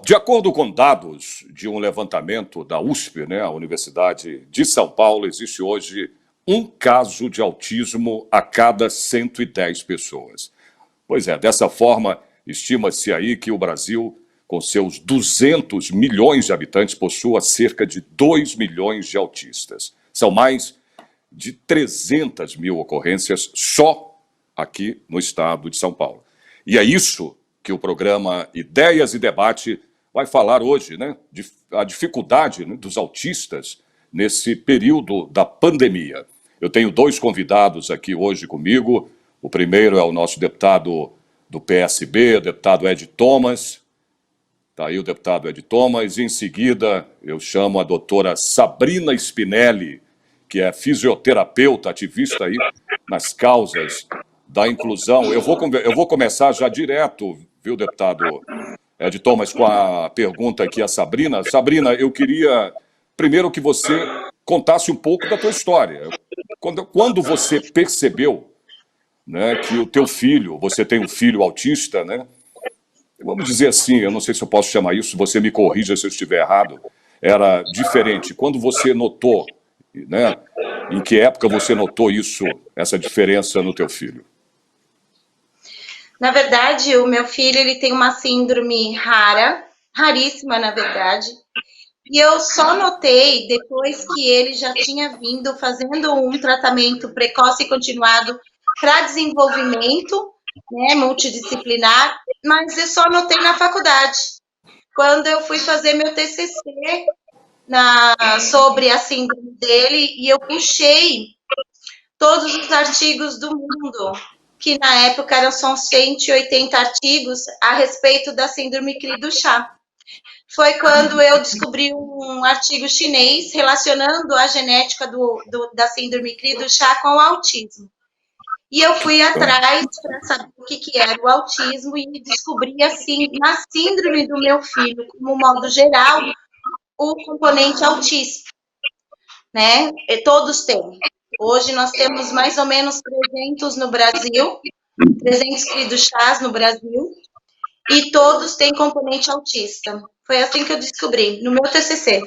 De acordo com dados de um levantamento da USP, né, a Universidade de São Paulo, existe hoje um caso de autismo a cada 110 pessoas. Pois é, dessa forma, estima-se aí que o Brasil, com seus 200 milhões de habitantes, possua cerca de 2 milhões de autistas. São mais de 300 mil ocorrências só aqui no estado de São Paulo. E é isso que o programa Ideias e Debate vai falar hoje, né? A dificuldade, né, dos autistas nesse período da pandemia. Eu tenho dois convidados aqui hoje comigo. O primeiro é o nosso deputado do PSB, o deputado Ed Thomas. Está aí o deputado Ed Thomas. E em seguida, eu chamo a doutora Sabrina Spinelli, que é fisioterapeuta, ativista aí nas causas da inclusão. Eu vou começar já direto, viu, deputado Ed Thomas, com a pergunta aqui a Sabrina. Sabrina, eu queria primeiro que você contasse um pouco da tua história. Quando você percebeu, né, que o teu filho, você tem um filho autista, né? Vamos dizer assim, eu não sei se eu posso chamar isso, você me corrija se eu estiver errado, era diferente. Quando você notou, né, em que época você notou isso, essa diferença no teu filho? Na verdade, o meu filho ele tem uma síndrome rara, raríssima na verdade, e eu só notei depois que ele já tinha vindo fazendo um tratamento precoce e continuado para desenvolvimento, né, multidisciplinar, mas eu só notei na faculdade, quando eu fui fazer meu TCC sobre a síndrome dele, e eu puxei todos os artigos do mundo, que na época eram só 180 artigos a respeito da síndrome Cri-du-Chat. Foi quando eu descobri um artigo chinês relacionando a genética da síndrome Cri-du-Chat com o autismo. E eu fui atrás para saber o que era o autismo e descobri, assim, na síndrome do meu filho, como modo geral, o componente autista, né? E todos têm. Hoje nós temos mais ou menos 300 no Brasil, 300 Cri-du-Chats no Brasil, e todos têm componente autista. Foi assim que eu descobri, no meu TCC.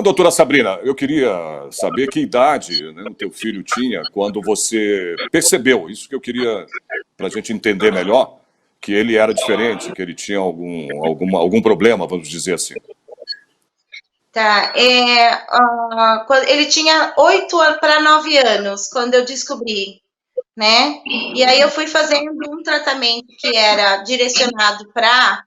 Doutora Sabrina, eu queria saber que idade, né, o teu filho tinha quando você percebeu, isso que eu queria, para a gente entender melhor, que ele era diferente, que ele tinha algum problema, vamos dizer assim. Tá, ele tinha 8 para 9 anos quando eu descobri, né? E aí eu fui fazendo um tratamento que era direcionado para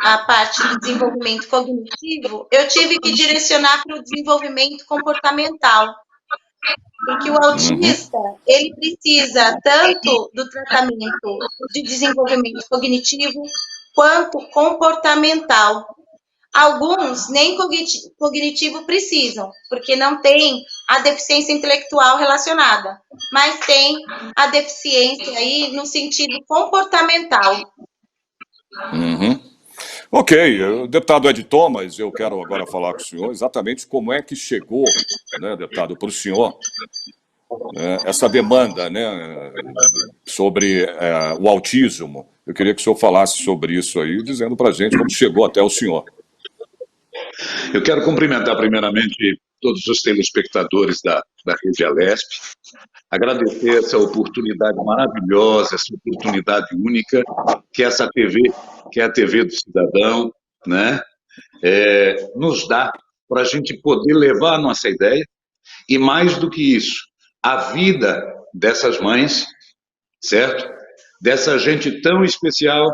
a parte do desenvolvimento cognitivo, eu tive que direcionar para o desenvolvimento comportamental. Porque o autista, ele precisa tanto do tratamento de desenvolvimento cognitivo quanto comportamental. Alguns nem cognitivo precisam, porque não tem a deficiência intelectual relacionada, mas tem a deficiência aí no sentido comportamental. Ok, deputado Ed Thomas, eu quero agora falar com o senhor exatamente como é que chegou, né, deputado, para o senhor, essa demanda, né, sobre o autismo. Eu queria que o senhor falasse sobre isso aí, dizendo para a gente como chegou até o senhor. Eu quero cumprimentar primeiramente todos os telespectadores da Rede Alesp, agradecer essa oportunidade maravilhosa, essa oportunidade única, que essa TV, que é a TV do Cidadão, né, nos dá para a gente poder levar a nossa ideia, e mais do que isso, a vida dessas mães, certo? Dessa gente tão especial,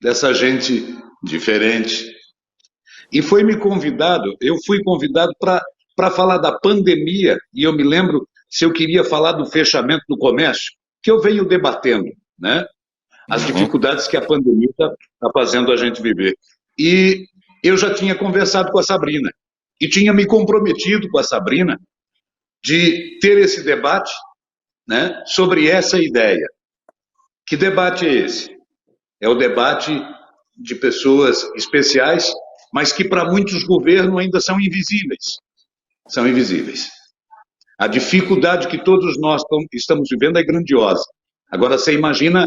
dessa gente diferente. E eu fui convidado para falar da pandemia, e eu me lembro se eu queria falar do fechamento do comércio, que eu venho debatendo, né? As dificuldades que a pandemia está fazendo a gente viver. E eu já tinha conversado com a Sabrina, e tinha me comprometido com a Sabrina de ter esse debate, né, sobre essa ideia. Que debate é esse? É o debate de pessoas especiais, mas que para muitos governos ainda são invisíveis. São invisíveis. A dificuldade que todos nós estamos vivendo é grandiosa. Agora, você imagina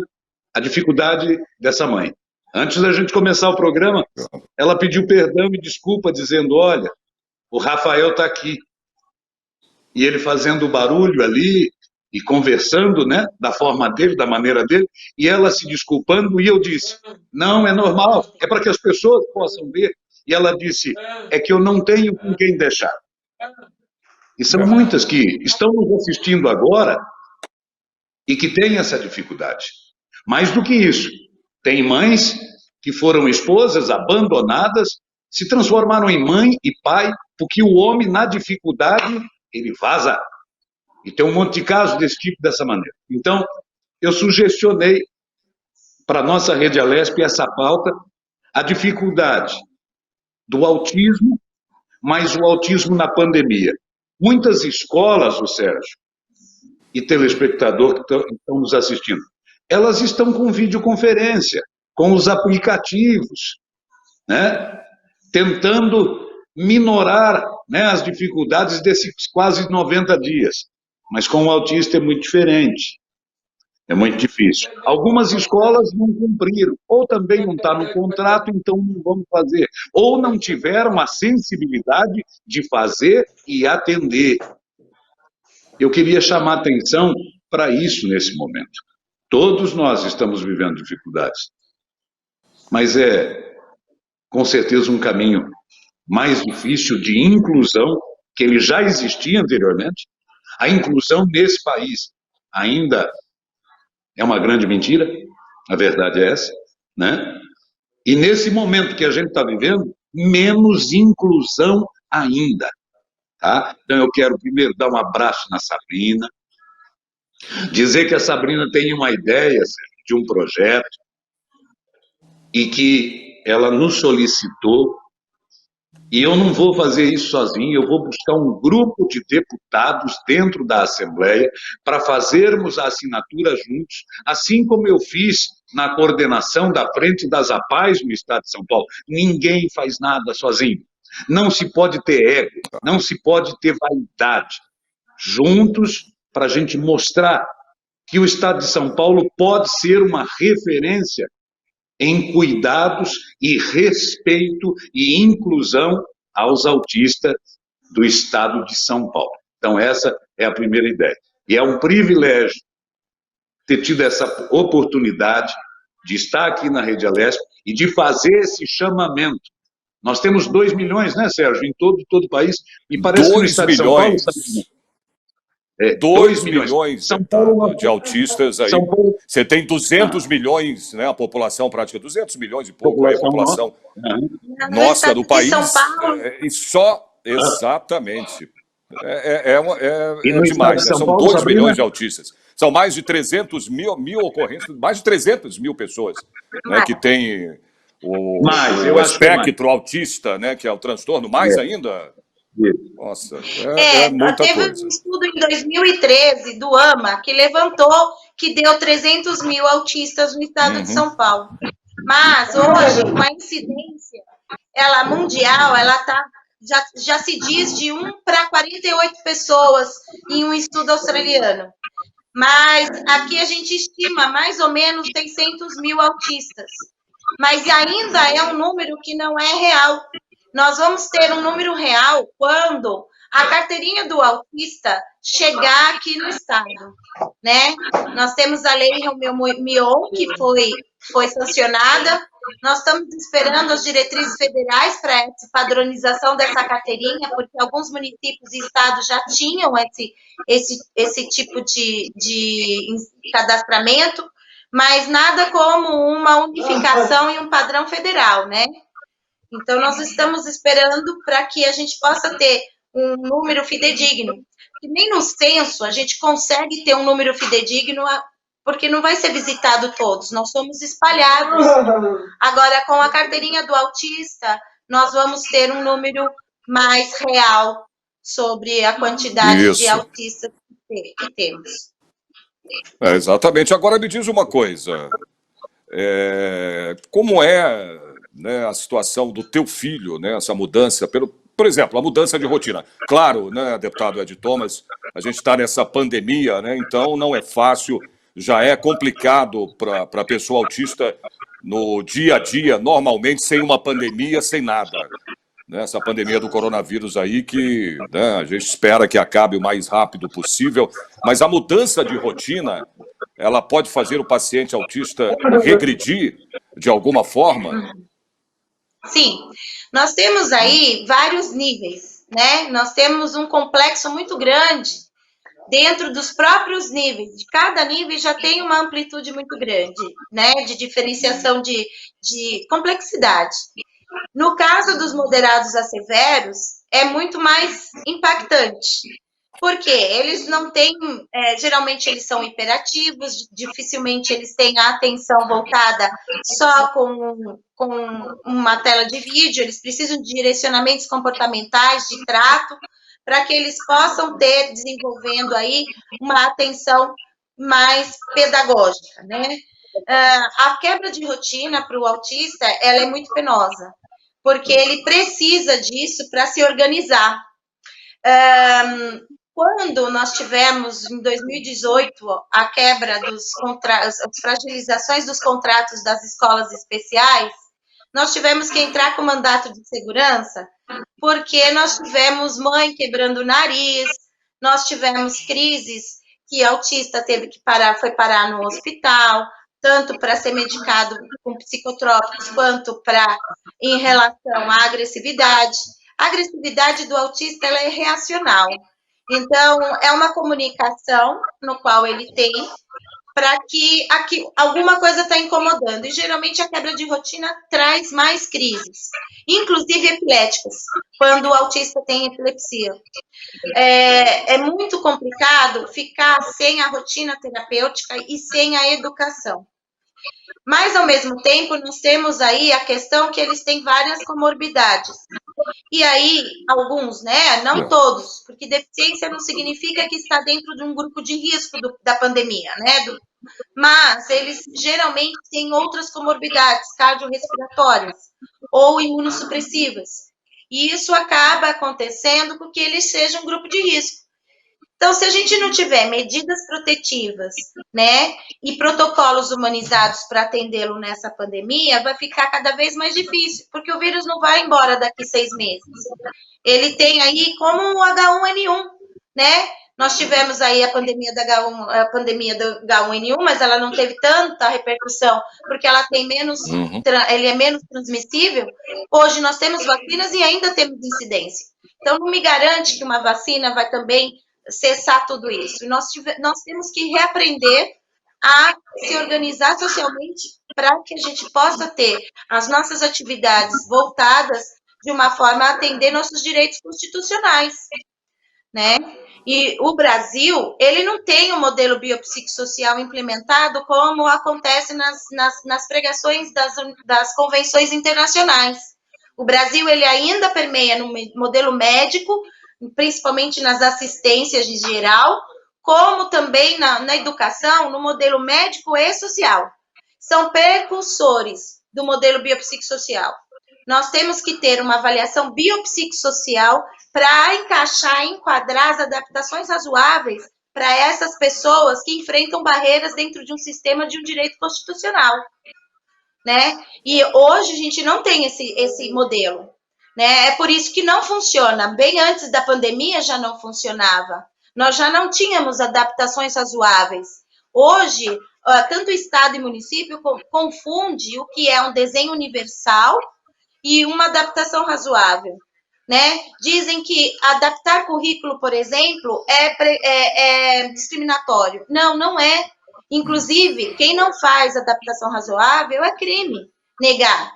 a dificuldade dessa mãe, Antes da gente começar o programa, ela pediu perdão e desculpa, dizendo, olha, o Rafael está aqui. E ele fazendo barulho ali e conversando, né, da forma dele, da maneira dele, e ela se desculpando, e eu disse, não, é normal, é para que as pessoas possam ver. E ela disse, é que eu não tenho com quem deixar. E são muitas que estão nos assistindo agora e que têm essa dificuldade. Mais do que isso, tem mães que foram esposas abandonadas, se transformaram em mãe e pai, porque o homem, na dificuldade, ele vaza. E tem um monte de casos desse tipo, dessa maneira. Então, eu sugestionei para a nossa Rede Alesp essa pauta, a dificuldade do autismo, mas o autismo na pandemia. Muitas escolas, o Sérgio, e telespectador que estão nos assistindo, elas estão com videoconferência, com os aplicativos, né? Tentando minorar, né, as dificuldades desses quase 90 dias. Mas com o autista é muito diferente. É muito difícil. Algumas escolas não cumpriram, ou também não está no contrato, então não vamos fazer. Ou não tiveram a sensibilidade de fazer e atender. Eu queria chamar a atenção para isso nesse momento. Todos nós estamos vivendo dificuldades. Mas é, com certeza, um caminho mais difícil de inclusão, que ele já existia anteriormente. A inclusão nesse país ainda é uma grande mentira, a verdade é essa, né? E nesse momento que a gente está vivendo, menos inclusão ainda, tá? Então eu quero primeiro dar um abraço na Sabrina, dizer que a Sabrina tem uma ideia de um projeto e que ela nos solicitou. E eu não vou fazer isso sozinho, eu vou buscar um grupo de deputados dentro da Assembleia para fazermos a assinatura juntos, assim como eu fiz na coordenação da Frente das APAES no Estado de São Paulo. Ninguém faz nada sozinho. Não se pode ter ego, não se pode ter vaidade. Juntos, para a gente mostrar que o Estado de São Paulo pode ser uma referência em cuidados e respeito e inclusão aos autistas do Estado de São Paulo. Então, essa é a primeira ideia. E é um privilégio ter tido essa oportunidade de estar aqui na Rede Alesp e de fazer esse chamamento. Nós temos 2 milhões, né, Sérgio, em todo o país. E parece que no Estado de São Paulo... 2 milhões São Paulo, de autistas aí. Você tem 200 milhões, né? A população prática, 200 milhões e pouco, aí, a população nossa do país. E só, exatamente. É demais, né? São 2 milhões de autistas. São mais de 300 mil ocorrências, mais de 300 mil pessoas, né, que têm o espectro autista, né, que é o transtorno, mais ainda. Nossa, muita teve coisa. Um estudo em 2013 do AMA que levantou que deu 300 mil autistas no estado de São Paulo. Mas hoje, com a incidência mundial, ela já se diz de 1 para 48 pessoas em um estudo australiano. Mas aqui a gente estima mais ou menos 600 mil autistas. Mas ainda é um número que não é real. Nós vamos ter um número real quando a carteirinha do autista chegar aqui no estado, né? Nós temos a lei Mion, que foi sancionada. Nós estamos esperando as diretrizes federais para essa padronização dessa carteirinha, porque alguns municípios e estados já tinham esse tipo de cadastramento, mas nada como uma unificação e um padrão federal, né? Então, nós estamos esperando para que a gente possa ter um número fidedigno. E nem no censo a gente consegue ter um número fidedigno, porque não vai ser visitado todos, nós somos espalhados. Agora, com a carteirinha do autista, nós vamos ter um número mais real sobre a quantidade de autistas que temos. Exatamente. Agora, me diz uma coisa. Como é, né, a situação do teu filho, né, essa mudança, por exemplo, a mudança de rotina? Claro, né, deputado Ed Thomas, a gente está nessa pandemia, né, então não é fácil, já é complicado para a pessoa autista no dia a dia, normalmente, sem uma pandemia, sem nada. Né? Essa pandemia do coronavírus aí que, né, a gente espera que acabe o mais rápido possível, mas a mudança de rotina, ela pode fazer o paciente autista regredir de alguma forma? Sim, nós temos aí vários níveis, né? Nós temos um complexo muito grande dentro dos próprios níveis. De cada nível já tem uma amplitude muito grande, né? De diferenciação de complexidade. No caso dos moderados a severos, é muito mais impactante, porque eles não têm, geralmente eles são hiperativos, dificilmente eles têm a atenção voltada só com uma tela de vídeo, eles precisam de direcionamentos comportamentais, de trato, para que eles possam ter, desenvolvendo aí uma atenção mais pedagógica, né? A quebra de rotina para o autista, ela é muito penosa, porque ele precisa disso para se organizar. Quando nós tivemos, em 2018, a quebra as fragilizações dos contratos das escolas especiais, nós tivemos que entrar com mandato de segurança, porque nós tivemos mãe quebrando o nariz, nós tivemos crises que autista teve que foi parar no hospital, tanto para ser medicado com psicotrópicos, quanto em relação à agressividade. A agressividade do autista, ela é reacional. Então, é uma comunicação no qual ele tem para que alguma coisa está incomodando. E, geralmente, a quebra de rotina traz mais crises, inclusive epiléticas, quando o autista tem epilepsia. É muito complicado ficar sem a rotina terapêutica e sem a educação. Mas, ao mesmo tempo, nós temos aí a questão que eles têm várias comorbidades. E aí, alguns, né? Não todos, porque deficiência não significa que está dentro de um grupo de risco da pandemia, né? Mas eles geralmente têm outras comorbidades cardiorrespiratórias ou imunossupressivas. E isso acaba acontecendo porque eles sejam um grupo de risco. Então, se a gente não tiver medidas protetivas, né, e protocolos humanizados para atendê-lo nessa pandemia, vai ficar cada vez mais difícil, porque o vírus não vai embora daqui 6 meses. Ele tem aí como o H1N1, né? Nós tivemos aí a pandemia do H1N1, mas ela não teve tanta repercussão, porque ela tem menos, ele é menos transmissível. Hoje nós temos vacinas e ainda temos incidência. Então, não me garante que uma vacina vai também cessar tudo isso. Nós temos que reaprender a se organizar socialmente para que a gente possa ter as nossas atividades voltadas de uma forma a atender nossos direitos constitucionais, né? E o Brasil, ele não tem um modelo biopsicossocial implementado como acontece nas pregações das convenções internacionais. O Brasil, ele ainda permeia no modelo médico, principalmente nas assistências em geral, como também na educação, no modelo médico e social. São precursores do modelo biopsicossocial. Nós temos que ter uma avaliação biopsicossocial para enquadrar as adaptações razoáveis para essas pessoas que enfrentam barreiras dentro de um sistema de um direito constitucional, né? E hoje a gente não tem esse modelo, né? É por isso que não funciona. Bem antes da pandemia já não funcionava. Nós já não tínhamos adaptações razoáveis. Hoje, tanto o Estado e município confunde o que é um desenho universal e uma adaptação razoável, né? Dizem que adaptar currículo, por exemplo, é discriminatório. Não, não é. Inclusive, quem não faz adaptação razoável é crime negar.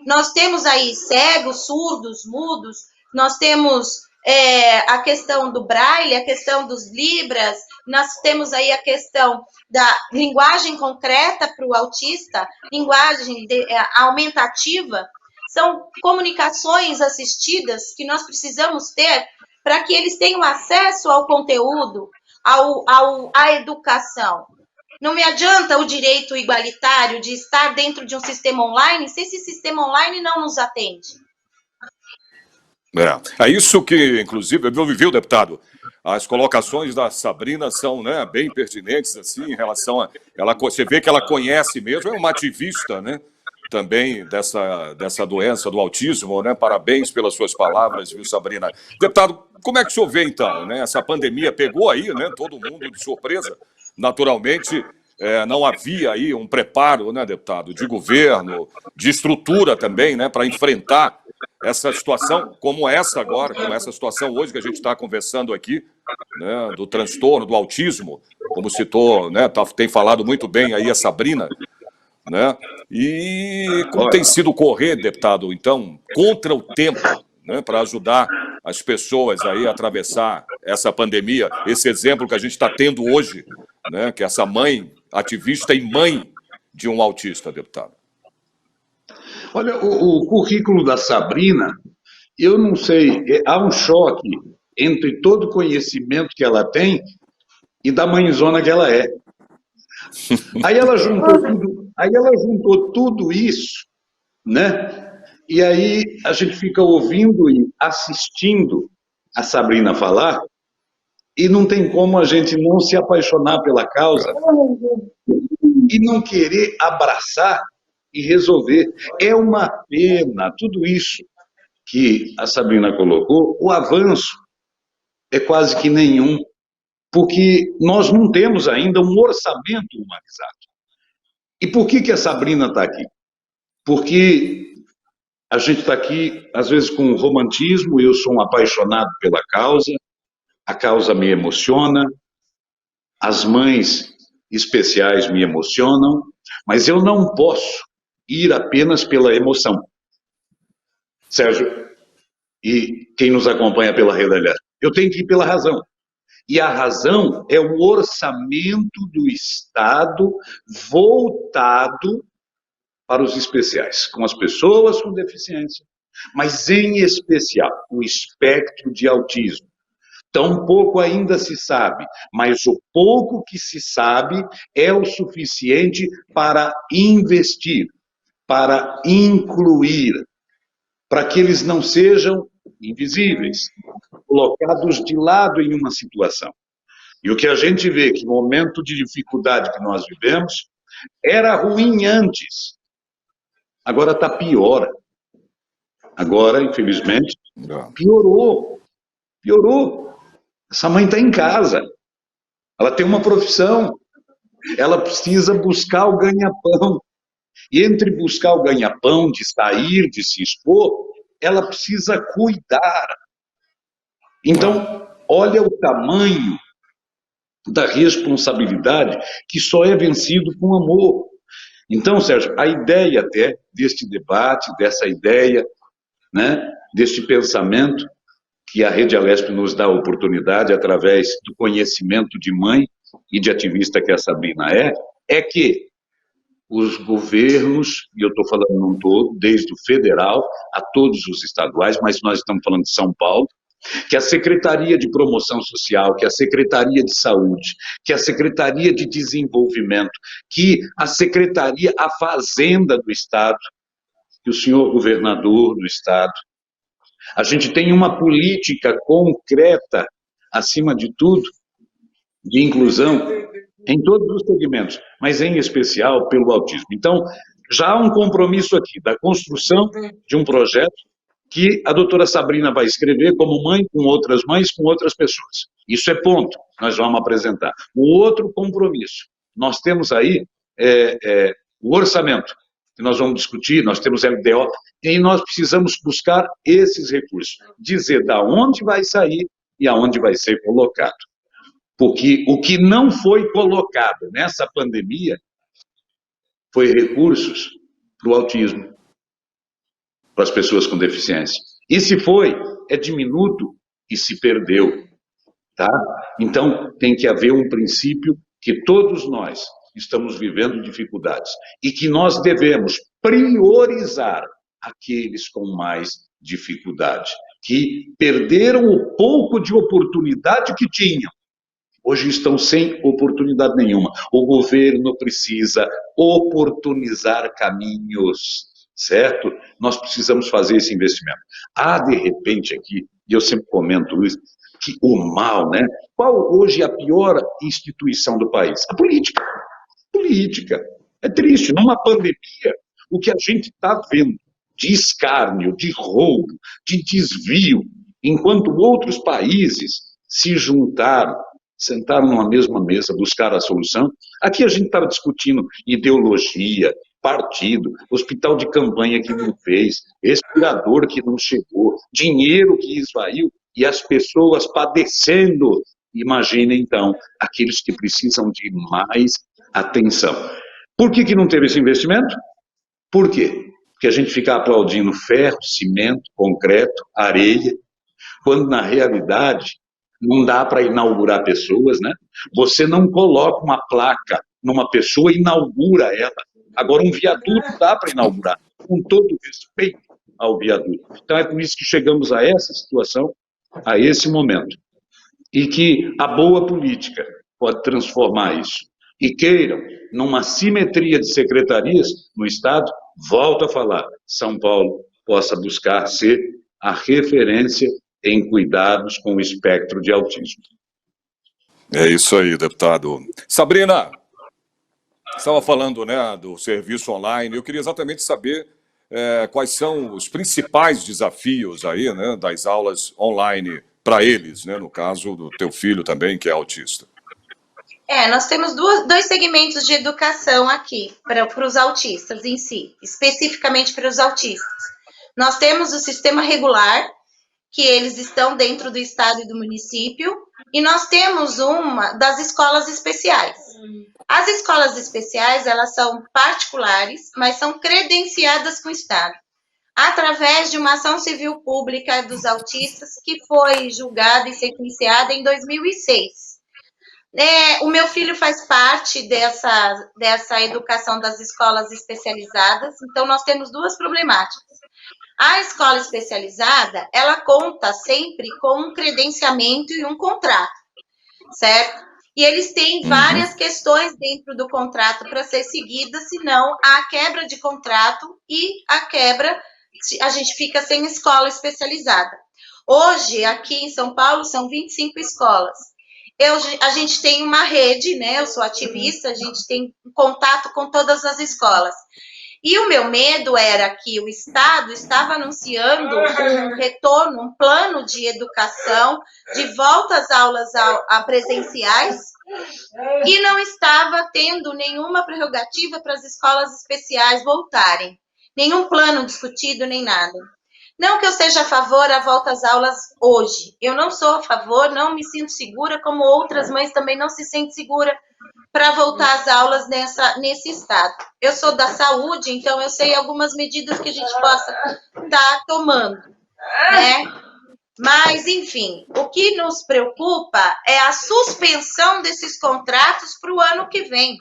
Nós temos aí cegos, surdos, mudos, nós temos a questão do braille, a questão dos libras, nós temos aí a questão da linguagem concreta para o autista, linguagem aumentativa. São comunicações assistidas que nós precisamos ter para que eles tenham acesso ao conteúdo, à educação. Não me adianta o direito igualitário de estar dentro de um sistema online se esse sistema online não nos atende. É isso que, inclusive, eu viu, deputado, as colocações da Sabrina são, né, bem pertinentes, assim, em relação a... você vê que ela conhece mesmo, é uma ativista, né? também dessa doença do autismo, né? Parabéns pelas suas palavras, viu, Sabrina? Deputado, como é que o senhor vê, então, né? Essa pandemia pegou aí, né? Todo mundo de surpresa. Naturalmente, não havia aí um preparo, né, deputado, de governo, de estrutura também, né, para enfrentar essa situação como essa agora, como essa situação hoje que a gente está conversando aqui, né, do transtorno, do autismo, como citou, né, tem falado muito bem aí a Sabrina, né? E como tem sido correr, deputado, então, contra o tempo, né, para ajudar as pessoas aí a atravessar essa pandemia, esse exemplo que a gente está tendo hoje, né, que é essa mãe ativista e mãe de um autista, deputado. Olha, o currículo da Sabrina, eu não sei, há um choque entre todo o conhecimento que ela tem e da mãezona que ela é. Aí ela juntou tudo isso, né? E aí a gente fica ouvindo e assistindo a Sabrina falar e não tem como a gente não se apaixonar pela causa e não querer abraçar e resolver. É uma pena tudo isso que a Sabrina colocou, o avanço é quase que nenhum, porque nós não temos ainda um orçamento humanizado. E por que a Sabrina está aqui? Porque a gente está aqui, às vezes, com romantismo, eu sou um apaixonado pela causa, a causa me emociona, as mães especiais me emocionam, mas eu não posso ir apenas pela emoção. Sérgio, e quem nos acompanha pela Rede Alert, eu tenho que ir pela razão. E a razão é o orçamento do Estado voltado para os especiais, com as pessoas com deficiência, mas em especial o espectro de autismo. Tão pouco ainda se sabe, mas o pouco que se sabe é o suficiente para investir, para incluir, para que eles não sejam invisíveis, colocados de lado em uma situação. E o que a gente vê que o momento de dificuldade que nós vivemos era ruim antes, agora está pior. Agora, infelizmente, piorou. Essa mãe está em casa, ela tem uma profissão, ela precisa buscar o ganha-pão. E entre buscar o ganha-pão, de sair, de se expor, ela precisa cuidar. Então, olha o tamanho da responsabilidade que só é vencido com amor. Então, Sérgio, a ideia até deste debate, dessa ideia, né, deste pensamento que a Rede Alesp nos dá a oportunidade, através do conhecimento de mãe e de ativista que a Sabrina é que os governos, e eu estou falando num todo, desde o federal a todos os estaduais, mas nós estamos falando de São Paulo, que a Secretaria de Promoção Social, que a Secretaria de Saúde, que a Secretaria de Desenvolvimento, que a Secretaria, a Fazenda do Estado, que o senhor governador do Estado, a gente tem uma política concreta, acima de tudo, de inclusão em todos os segmentos, mas em especial pelo autismo. Então, já há um compromisso aqui da construção de um projeto que a doutora Sabrina vai escrever como mãe, com outras mães, com outras pessoas. Isso é ponto, nós vamos apresentar. O outro compromisso, nós temos aí o orçamento, que nós vamos discutir, nós temos LDO, e nós precisamos buscar esses recursos, dizer da onde vai sair e aonde vai ser colocado. Porque o que não foi colocado nessa pandemia foi recursos para o autismo, para as pessoas com deficiência. E se foi, é diminuto e se perdeu, tá? Então, tem que haver um princípio que todos nós estamos vivendo dificuldades e que nós devemos priorizar aqueles com mais dificuldade, que perderam o pouco de oportunidade que tinham. Hoje estão sem oportunidade nenhuma. O governo precisa oportunizar caminhos, certo? Nós precisamos fazer esse investimento. Há, de repente, aqui, e eu sempre comento isso, que o mal, né? Qual hoje é a pior instituição do país? A política. Política. É triste. Numa pandemia, O que a gente está vendo de escárnio, de roubo, de desvio, enquanto outros países se juntaram, sentaram numa mesma mesa, buscaram a solução, aqui a gente estava discutindo ideologia, partido, hospital de campanha que não fez, respirador que não chegou, dinheiro que esvaiu e as pessoas padecendo. Imagine, então, aqueles que precisam de mais atenção. Por que não teve esse investimento? Por quê? Porque a gente fica aplaudindo ferro, cimento, concreto, areia, quando na realidade não dá para inaugurar pessoas, né? Você não coloca uma placa numa pessoa e inaugura ela. Agora, um viaduto dá para inaugurar, com todo respeito ao viaduto. Então, é por isso que chegamos a essa situação, a esse momento. E que a boa política pode transformar isso. E queiram, numa simetria de secretarias no Estado, volto a falar, São Paulo possa buscar ser a referência em cuidados com o espectro de autismo. É isso aí, deputado. Sabrina, estava falando, né, do serviço online. Eu queria exatamente saber quais são os principais desafios aí, né, das aulas online para eles, né, no caso do teu filho também, que é autista. Nós temos dois segmentos de educação aqui para os autistas em si, especificamente para os autistas. Nós temos o sistema regular, que eles estão dentro do estado e do município, e nós temos uma das escolas especiais. As escolas especiais, elas são particulares, mas são credenciadas com o estado, através de uma ação civil pública dos autistas que foi julgada e sentenciada em 2006. O meu filho faz parte dessa educação das escolas especializadas, então nós temos duas problemáticas. A escola especializada, ela conta sempre com um credenciamento e um contrato, certo? E eles têm várias questões dentro do contrato para ser seguidas, senão há quebra de contrato e a gente fica sem escola especializada. Hoje, aqui em São Paulo, são 25 escolas. A gente tem uma rede, né? Eu sou ativista, a gente tem contato com todas as escolas. E o meu medo era que o Estado estava anunciando um retorno, um plano de educação, de volta às aulas presenciais, e não estava tendo nenhuma prerrogativa para as escolas especiais voltarem. Nenhum plano discutido, nem nada. Não que eu seja a favor da volta às aulas hoje. Eu não sou a favor, não me sinto segura, como outras mães também não se sentem seguras para voltar às aulas nesse estado. Eu sou da saúde, então eu sei algumas medidas que a gente possa estar tomando, né? Mas, enfim, o que nos preocupa é a suspensão desses contratos para o ano que vem.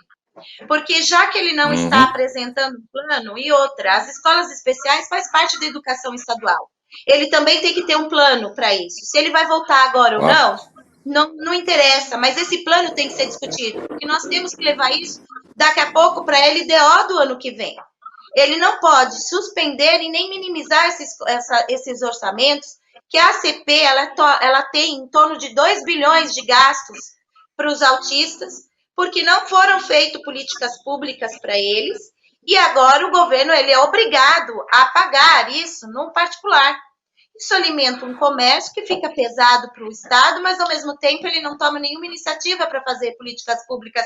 Porque já que ele não está apresentando um plano, e outra, as escolas especiais faz parte da educação estadual. Ele também tem que ter um plano para isso. Se ele vai voltar agora ou não interessa, mas esse plano tem que ser discutido, porque nós temos que levar isso daqui a pouco para a LDO do ano que vem. Ele não pode suspender e nem minimizar esses orçamentos, que a ACP ela tem em torno de 2 bilhões de gastos para os autistas, porque não foram feitas políticas públicas para eles, e agora o governo ele é obrigado a pagar isso no particular. Isso alimenta um comércio que fica pesado para o Estado, mas ao mesmo tempo ele não toma nenhuma iniciativa para fazer políticas públicas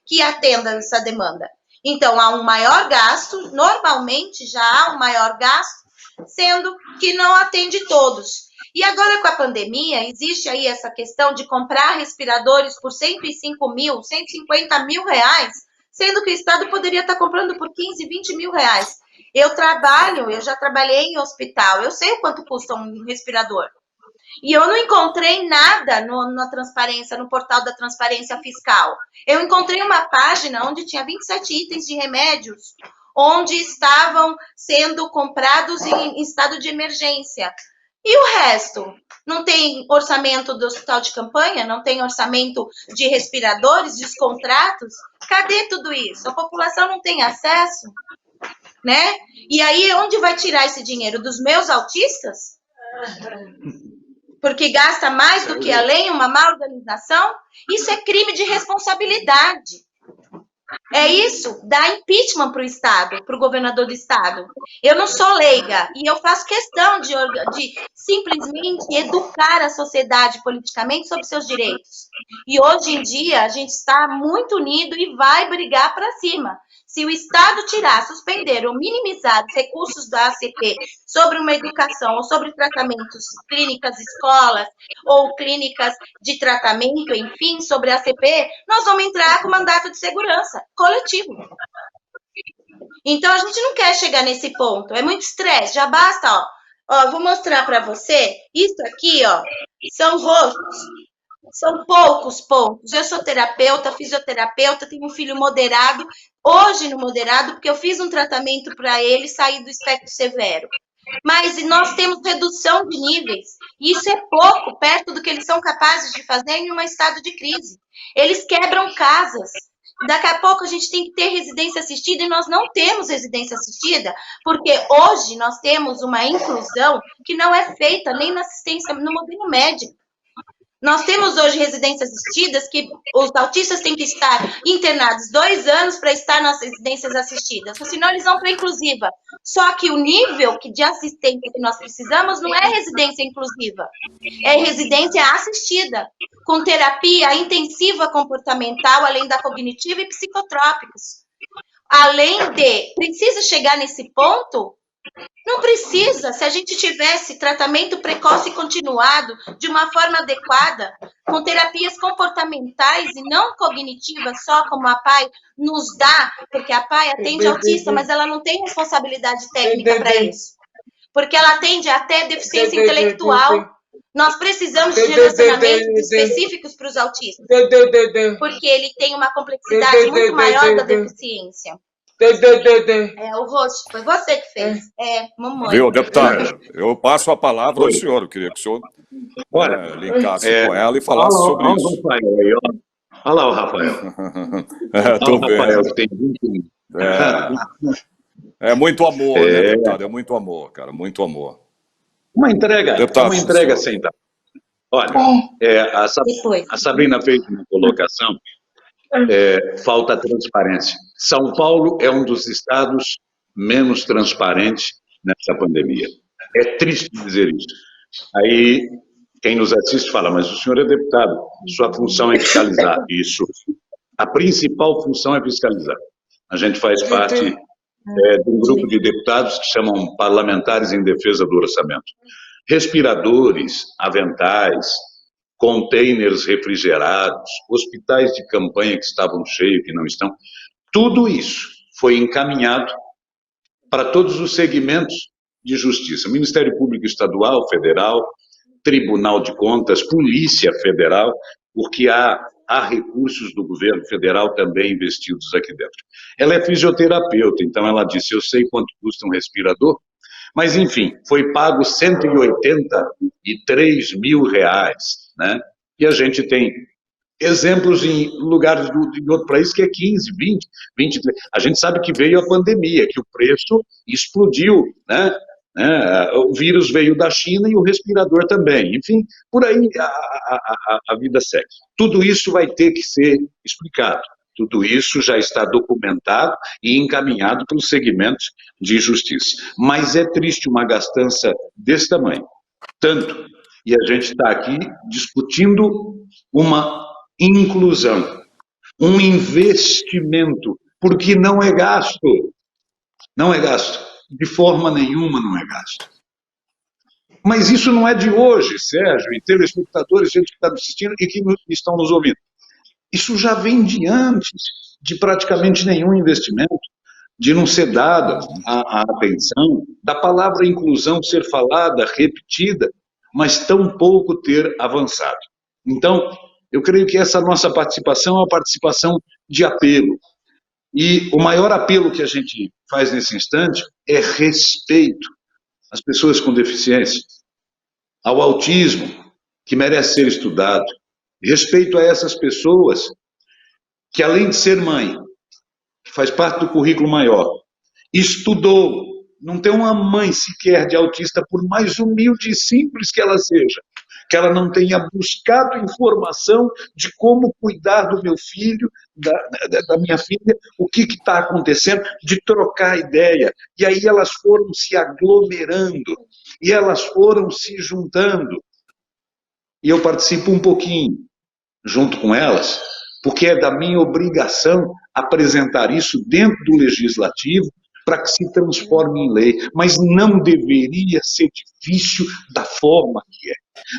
que atendam essa demanda. Então há um maior gasto, normalmente já há um maior gasto, sendo que não atende todos. E agora com a pandemia, existe aí essa questão de comprar respiradores por 105 mil, 150 mil reais, sendo que o Estado poderia estar comprando por 15, 20 mil reais. Eu já trabalhei em hospital, eu sei o quanto custa um respirador. E eu não encontrei nada na transparência, no portal da transparência fiscal. Eu encontrei uma página onde tinha 27 itens de remédios, onde estavam sendo comprados em estado de emergência. E o resto? Não tem orçamento do hospital de campanha? Não tem orçamento de respiradores, de contratos? Cadê tudo isso? A população não tem acesso, né? E aí, onde vai tirar esse dinheiro? Dos meus autistas? Porque gasta mais do que a lei, uma má organização? Isso é crime de responsabilidade. É isso, dá impeachment para o Estado, para o governador do Estado. Eu não sou leiga e eu faço questão de simplesmente educar a sociedade politicamente sobre seus direitos. E hoje em dia a gente está muito unido e vai brigar para cima. Se o Estado tirar, suspender ou minimizar os recursos da ACP sobre uma educação ou sobre tratamentos, clínicas, escolas ou clínicas de tratamento, enfim, sobre a ACP, nós vamos entrar com mandato de segurança coletivo. Então, a gente não quer chegar nesse ponto. É muito estresse, já basta, ó. Ó, vou mostrar para você. Isso aqui, ó, são rostos. São poucos pontos. Eu sou terapeuta, fisioterapeuta, tenho um filho moderado. Hoje no moderado, porque eu fiz um tratamento para ele sair do espectro severo. Mas nós temos redução de níveis. E isso é pouco, perto do que eles são capazes de fazer em um estado de crise. Eles quebram casas. Daqui a pouco a gente tem que ter residência assistida e nós não temos residência assistida, porque hoje nós temos uma inclusão que não é feita nem na assistência no modelo médico. Nós temos hoje residências assistidas que os autistas têm que estar internados 2 anos para estar nas residências assistidas, senão eles vão para a inclusiva. Só que o nível de assistência que nós precisamos não é residência inclusiva, é residência assistida, com terapia intensiva comportamental, além da cognitiva e psicotrópicos. Além de, precisa chegar nesse ponto? Não precisa. Se a gente tivesse tratamento precoce e continuado de uma forma adequada, com terapias comportamentais e não cognitivas, só como a PAI nos dá, porque a PAI atende autista, mas ela não tem responsabilidade técnica para isso, porque ela atende até deficiência intelectual. Nós precisamos de relacionamentos específicos para os autistas, porque ele tem uma complexidade muito maior da deficiência. É, o rosto, foi você que fez. É, mamãe. Viu, deputada? Eu passo a palavra ao senhor. Eu queria que o senhor linkasse com ela e falasse sobre isso. Olha lá o Rafael. Tô vendo. Rafael, que tem 20 É muito amor, né, deputado? É muito amor, cara, muito amor. Uma entrega, deputado, uma entrega sem dar. Olha, a Sabrina fez uma colocação, falta transparência. São Paulo é um dos estados menos transparentes nessa pandemia. É triste dizer isso. Aí, quem nos assiste fala, mas o senhor é deputado, sua função é fiscalizar. Isso. A principal função é fiscalizar. A gente faz parte de um grupo de deputados que chamam parlamentares em defesa do orçamento. Respiradores, aventais, containers refrigerados, hospitais de campanha que estavam cheios, que não estão. Tudo isso foi encaminhado para todos os segmentos de justiça. Ministério Público Estadual, Federal, Tribunal de Contas, Polícia Federal, porque há recursos do governo federal também investidos aqui dentro. Ela é fisioterapeuta, então ela disse, eu sei quanto custa um respirador, mas enfim, foi pago R$183 mil, né? E a gente tem exemplos em lugares de outro país que é 15, 20, 23. A gente sabe que veio a pandemia, que o preço explodiu, né? O vírus veio da China e o respirador também. Enfim, por aí a vida segue. Tudo isso vai ter que ser explicado. Tudo isso já está documentado e encaminhado pelos segmentos de justiça. Mas é triste uma gastança desse tamanho. Tanto. E a gente está aqui discutindo uma inclusão, um investimento, porque não é gasto. Não é gasto. De forma nenhuma não é gasto. Mas isso não é de hoje, Sérgio, e telespectadores, gente que está assistindo e que estão nos ouvindo. Isso já vem de antes, de praticamente nenhum investimento, de não ser dada a atenção, da palavra inclusão ser falada, repetida, mas tão pouco ter avançado. Então, eu creio que essa nossa participação é uma participação de apelo. E o maior apelo que a gente faz nesse instante é respeito às pessoas com deficiência, ao autismo, que merece ser estudado, respeito a essas pessoas que, além de ser mãe, que faz parte do currículo maior, estudou, não tem uma mãe sequer de autista, por mais humilde e simples que ela seja, que ela não tenha buscado informação de como cuidar do meu filho, da minha filha, o que está acontecendo, de trocar ideia. E aí elas foram se aglomerando, e elas foram se juntando. E eu participo um pouquinho junto com elas, porque é da minha obrigação apresentar isso dentro do legislativo para que se transforme em lei, mas não deveria ser difícil da forma que é.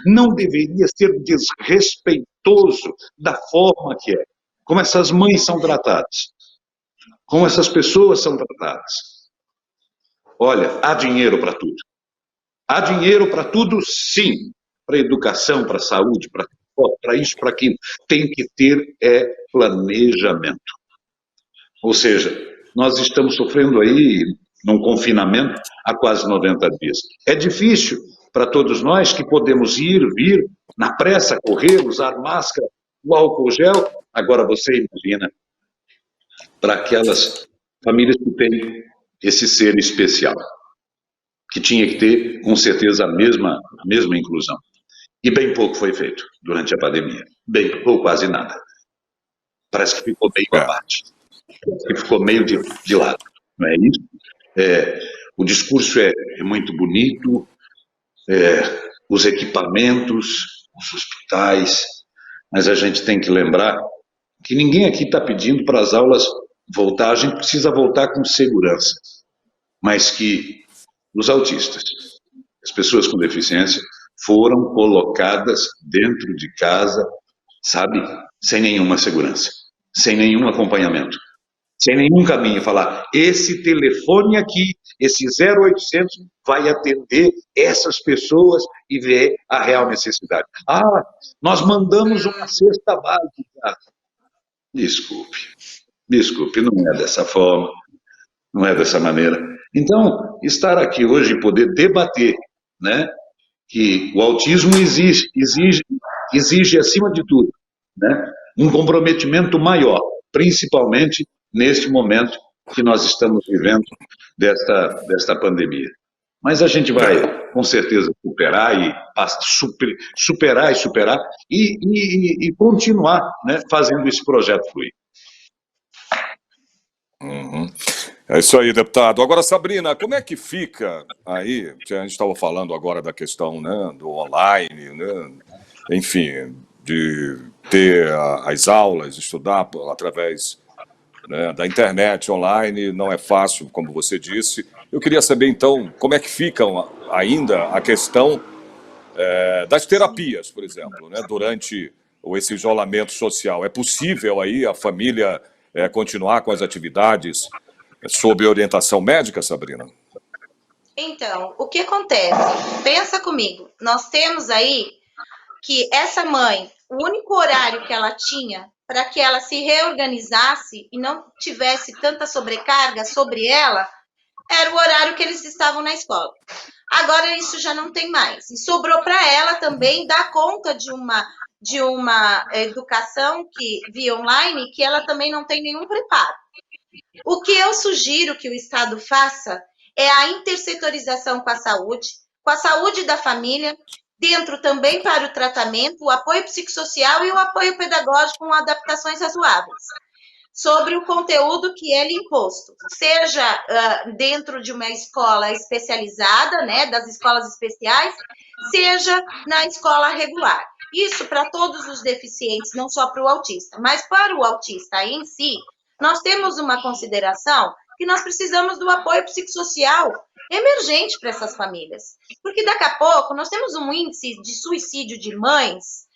Não deveria ser desrespeitoso da forma que é. Como essas mães são tratadas, como essas pessoas são tratadas. Olha, há dinheiro para tudo. Há dinheiro para tudo, sim. Para educação, para saúde, para isso, para aquilo. Tem que ter planejamento. Ou seja, nós estamos sofrendo aí num confinamento há quase 90 dias. É difícil para todos nós que podemos ir, vir, na pressa, correr, usar máscara, o álcool gel. Agora você imagina para aquelas famílias que têm esse ser especial, que tinha que ter, com certeza, a mesma inclusão. E bem pouco foi feito durante a pandemia. Bem pouco, quase nada. Parece que ficou meio à parte. Parece que ficou meio de lado. Não é isso? O discurso é muito bonito, os equipamentos, os hospitais, mas a gente tem que lembrar que ninguém aqui está pedindo para as aulas voltar, a gente precisa voltar com segurança, mas que os autistas, as pessoas com deficiência, foram colocadas dentro de casa, sabe, sem nenhuma segurança, sem nenhum acompanhamento, sem nenhum caminho, falar, esse telefone aqui, esse 0800 vai atender essas pessoas e ver a real necessidade. Ah, nós mandamos uma cesta básica. Desculpe, não é dessa forma, não é dessa maneira. Então, estar aqui hoje e poder debater, né, que o autismo exige acima de tudo, né, um comprometimento maior, principalmente neste momento que nós estamos vivendo desta pandemia. Mas a gente vai, com certeza, superar e continuar, né, fazendo esse projeto fluir. Uhum. É isso aí, deputado. Agora, Sabrina, como é que fica aí? A gente estava falando agora da questão, né, do online, né, enfim, de ter as aulas, estudar através, né, da internet online, não é fácil, como você disse. Eu queria saber, então, como é que fica ainda a questão das terapias, por exemplo, né, durante esse isolamento social. É possível aí a família continuar com as atividades sob orientação médica, Sabrina? Então, o que acontece? Pensa comigo, nós temos aí que essa mãe, o único horário que ela tinha para que ela se reorganizasse e não tivesse tanta sobrecarga sobre ela, era o horário que eles estavam na escola. Agora isso já não tem mais. E sobrou para ela também dar conta de uma educação via online que ela também não tem nenhum preparo. O que eu sugiro que o Estado faça é a intersetorização com a saúde da família, dentro também para o tratamento, o apoio psicossocial e o apoio pedagógico com adaptações razoáveis, sobre o conteúdo que é lhe imposto, seja dentro de uma escola especializada, né, das escolas especiais, seja na escola regular. Isso para todos os deficientes, não só para o autista, mas para o autista em si, nós temos uma consideração que nós precisamos do apoio psicossocial emergente para essas famílias. Porque daqui a pouco nós temos um índice de suicídio de mães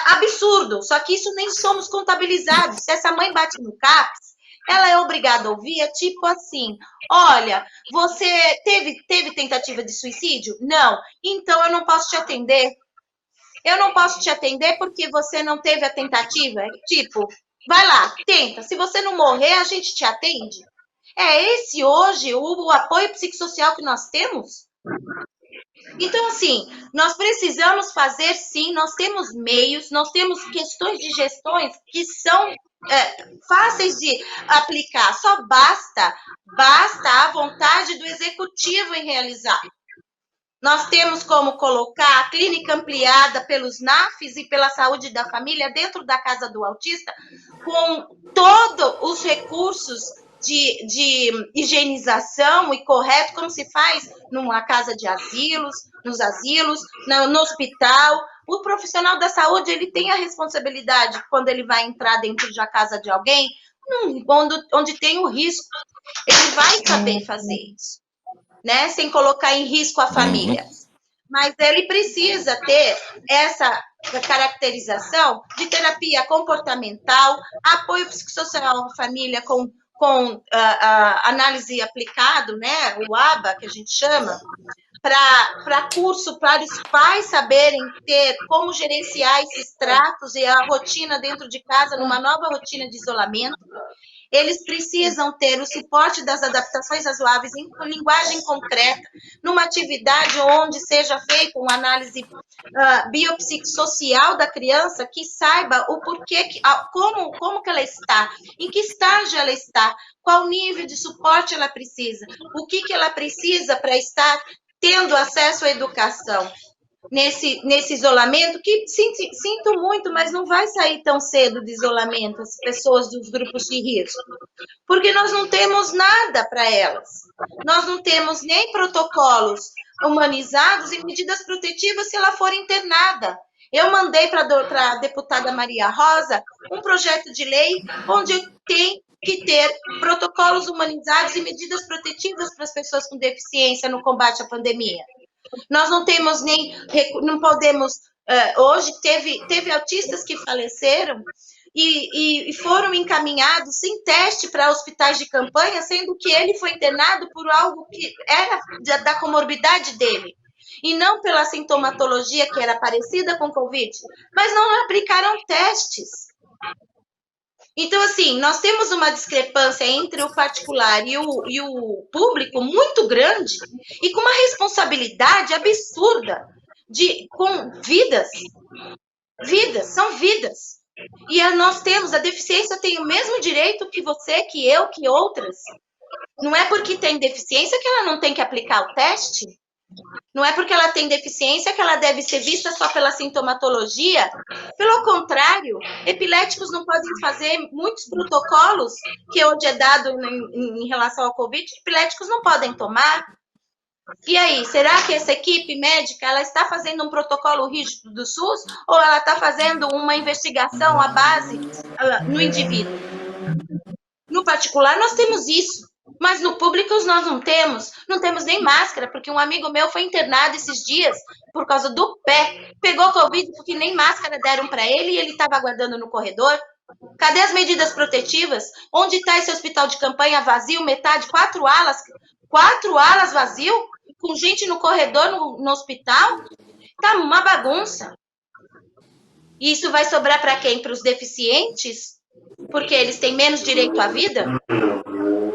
absurdo, só que isso nem somos contabilizados. Se essa mãe bate no CAPS, ela é obrigada a ouvir, tipo assim, olha, você teve tentativa de suicídio? Não. Então eu não posso te atender. Eu não posso te atender porque você não teve a tentativa. Tipo, vai lá, tenta. Se você não morrer, a gente te atende. É esse hoje o apoio psicossocial que nós temos? Então, assim, nós precisamos fazer, sim, nós temos meios, nós temos questões de gestões que são fáceis de aplicar. Só basta a vontade do executivo em realizar. Nós temos como colocar a clínica ampliada pelos NAFs e pela saúde da família dentro da casa do autista, com todos os recursos de higienização e correto, como se faz numa casa de asilos, nos asilos, no hospital. O profissional da saúde, ele tem a responsabilidade, quando ele vai entrar dentro da casa de alguém, onde tem o risco, ele vai saber fazer isso, né? Sem colocar em risco a família. Mas ele precisa ter essa caracterização de terapia comportamental, apoio psicossocial à família com análise aplicado, né? O ABA, que a gente chama, para curso, para os pais saberem ter como gerenciar esses tratos e a rotina dentro de casa, numa nova rotina de isolamento. Eles precisam ter o suporte das adaptações razoáveis em linguagem concreta, numa atividade onde seja feita uma análise biopsicossocial da criança, que saiba o porquê, como que ela está, em que estágio ela está, qual nível de suporte ela precisa, o que ela precisa para estar tendo acesso à educação. Nesse isolamento, que sinto muito, mas não vai sair tão cedo de isolamento as pessoas dos grupos de risco, porque nós não temos nada para elas. Nós não temos nem protocolos humanizados e medidas protetivas se ela for internada. Eu mandei para a deputada Maria Rosa um projeto de lei onde tem que ter protocolos humanizados e medidas protetivas para as pessoas com deficiência no combate à pandemia. Nós não temos não podemos, hoje teve autistas que faleceram e foram encaminhados sem teste para hospitais de campanha, sendo que ele foi internado por algo que era da comorbidade dele, e não pela sintomatologia que era parecida com Covid, mas não aplicaram testes. Então, assim, nós temos uma discrepância entre o particular e o público muito grande e com uma responsabilidade absurda com vidas. São vidas. E nós temos, a deficiência tem o mesmo direito que você, que eu, que outras. Não é porque tem deficiência que ela não tem que aplicar o teste. Não é porque ela tem deficiência que ela deve ser vista só pela sintomatologia. Pelo contrário, epiléticos não podem fazer muitos protocolos que hoje é dado em relação ao Covid, epiléticos não podem tomar. E aí, será que essa equipe médica ela está fazendo um protocolo rígido do SUS ou ela está fazendo uma investigação à base no indivíduo? No particular, nós temos isso. Mas no público nós não temos nem máscara, porque um amigo meu foi internado esses dias por causa do pé, pegou Covid porque nem máscara deram para ele e ele estava aguardando no corredor. Cadê as medidas protetivas? Onde está esse hospital de campanha vazio, metade, 4 alas vazio, com gente no corredor no hospital? Tá uma bagunça. E isso vai sobrar para quem? Para os deficientes? Porque eles têm menos direito à vida?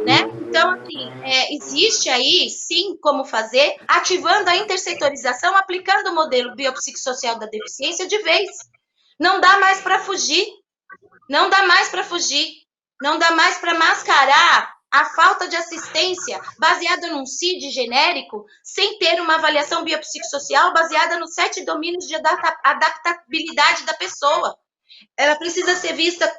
Né? Então, assim, existe aí, sim, como fazer, ativando a intersetorização, aplicando o modelo biopsicossocial da deficiência de vez. Não dá mais para fugir. Não dá mais para fugir. Não dá mais para mascarar a falta de assistência baseada num CID genérico, sem ter uma avaliação biopsicossocial baseada nos 7 domínios de adaptabilidade da pessoa. Ela precisa ser vista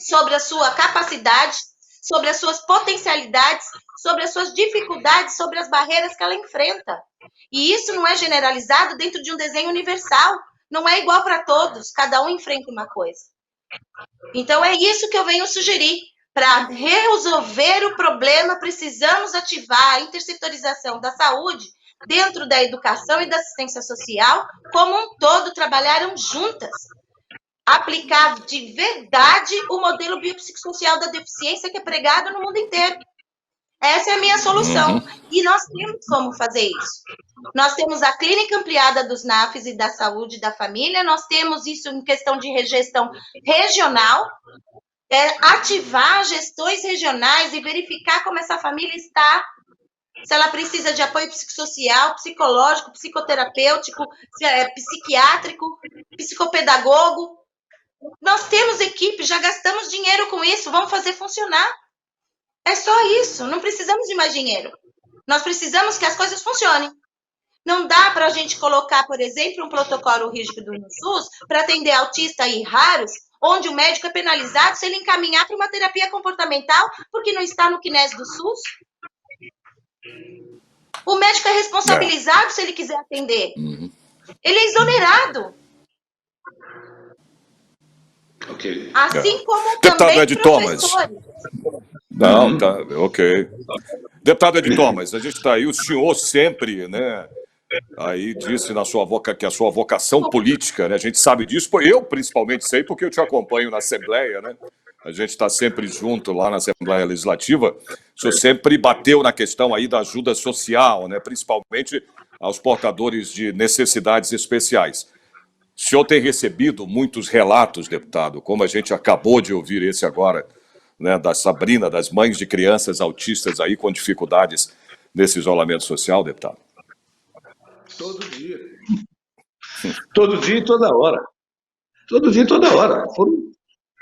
sobre a sua capacidade, sobre as suas potencialidades, sobre as suas dificuldades, sobre as barreiras que ela enfrenta. E isso não é generalizado dentro de um desenho universal. Não é igual para todos, cada um enfrenta uma coisa. Então, é isso que eu venho sugerir. Para resolver o problema, precisamos ativar a intersetorização da saúde dentro da educação e da assistência social, como um todo, trabalharam juntas. Aplicar de verdade o modelo biopsicossocial da deficiência que é pregado no mundo inteiro. Essa é a minha solução. E nós temos como fazer isso. Nós temos a clínica ampliada dos NAFs e da saúde da família, nós temos isso em questão de gestão regional, ativar gestões regionais e verificar como essa família está, se ela precisa de apoio psicossocial, psicológico, psicoterapêutico, psiquiátrico, psicopedagogo. Nós temos equipe, já gastamos dinheiro com isso, vamos fazer funcionar. É só isso, não precisamos de mais dinheiro. Nós precisamos que as coisas funcionem. Não dá para a gente colocar, por exemplo, um protocolo rígido no SUS para atender autista e raros, onde o médico é penalizado se ele encaminhar para uma terapia comportamental porque não está no CNES do SUS. O médico é responsabilizado se ele quiser atender. Ele é exonerado. Ok. Assim como Deputado também Ed Thomas. professores. Não, tá, ok. Deputado Ed Thomas, a gente está aí, o senhor sempre, né, aí disse na sua que a sua vocação política, né, a gente sabe disso, eu principalmente sei porque eu te acompanho na Assembleia, né, a gente está sempre junto lá na Assembleia Legislativa, o senhor sempre bateu na questão aí da ajuda social, né, principalmente aos portadores de necessidades especiais. O senhor tem recebido muitos relatos, deputado, como a gente acabou de ouvir esse agora, né, da Sabrina, das mães de crianças autistas aí com dificuldades nesse isolamento social, deputado? Todo dia. Todo dia e toda hora. Todo dia e toda hora.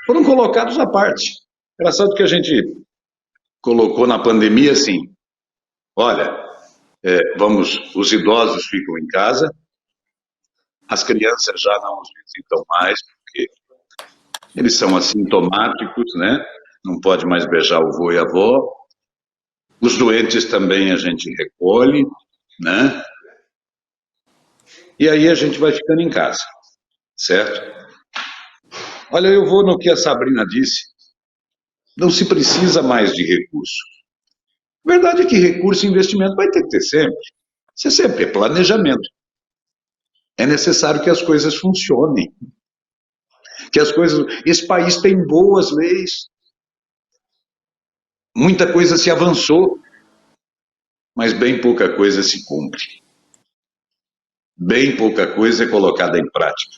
Foram colocados à parte. Engraçado que a gente colocou na pandemia assim, olha, os idosos ficam em casa, as crianças já não os visitam mais, porque eles são assintomáticos, né? Não pode mais beijar o vô e a avó. Os doentes também a gente recolhe, né? E aí a gente vai ficando em casa, certo? Olha, eu vou no que a Sabrina disse. Não se precisa mais de recurso. A verdade é que recurso e investimento vai ter que ter sempre. Isso é sempre planejamento. É necessário que as coisas funcionem. Esse país tem boas leis. Muita coisa se avançou, mas bem pouca coisa se cumpre. Bem pouca coisa é colocada em prática.